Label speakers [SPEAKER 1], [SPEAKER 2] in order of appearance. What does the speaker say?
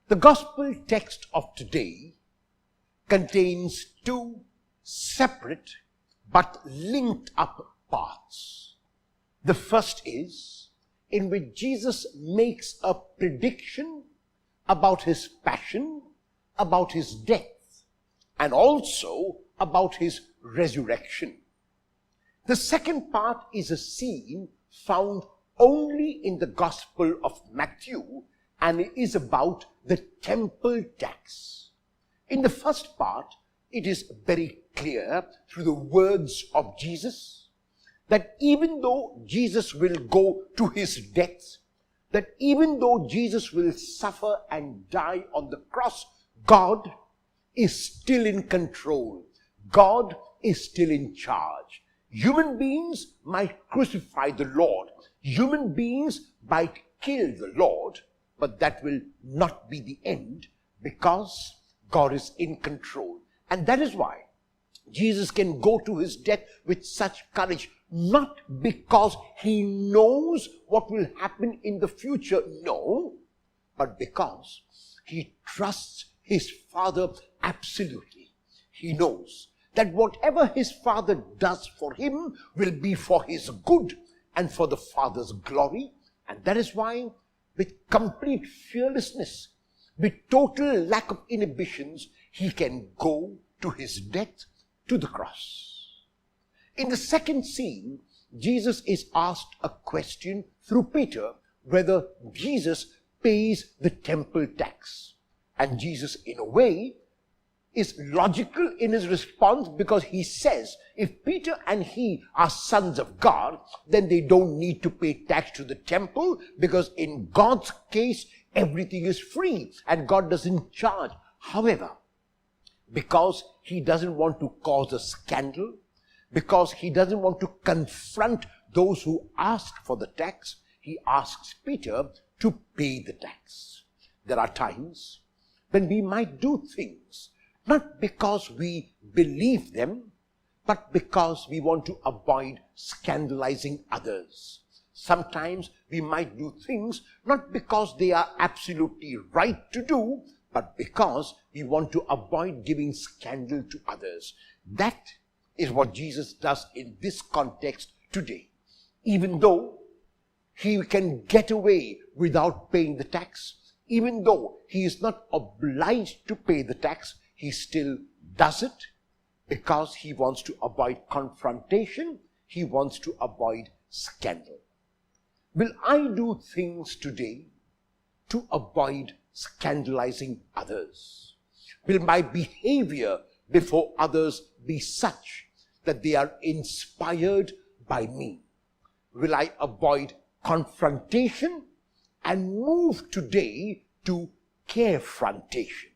[SPEAKER 1] The gospel text of today contains two separate but linked up parts. The first is in which Jesus makes a prediction about his passion, about his death, and also about his resurrection. The second part is a scene found only in the Gospel of Matthew, and it is about the temple tax. In the first part, it is very clear through the words of Jesus that even though Jesus will go to his death, that even though Jesus will suffer and die on the cross, God is still in control. God is still in charge. Human beings might crucify the Lord. Human beings might kill the Lord, but that will not be the end because God is in control. And that is why Jesus can go to his death with such courage, not because he knows what will happen in the future, no, but because he trusts his Father absolutely. He knows that whatever his Father does for him will be for his good and for the Father's glory. And that is why, with complete fearlessness, with total lack of inhibitions, he can go to his death, to the cross. In the second scene, Jesus is asked a question through Peter whether Jesus pays the temple tax. And Jesus, in a way, is logical in his response because he says if Peter and he are sons of God, then they don't need to pay tax to the temple because in God's case, everything is free and God doesn't charge. However, because he doesn't want to cause a scandal, because he doesn't want to confront those who ask for the tax, he asks Peter to pay the tax. There are times when we might do things not because we believe them, but because we want to avoid scandalizing others. Sometimes we might do things not because they are absolutely right to do, but because we want to avoid giving scandal to others. That is what Jesus does in this context today. Even though he can get away without paying the tax, even though he is not obliged to pay the tax, he still does it because he wants to avoid confrontation, he wants to avoid scandal. Will I do things today to avoid scandalizing others? Will my behavior before others be such that they are inspired by me? Will I avoid confrontation and move today to carefrontation?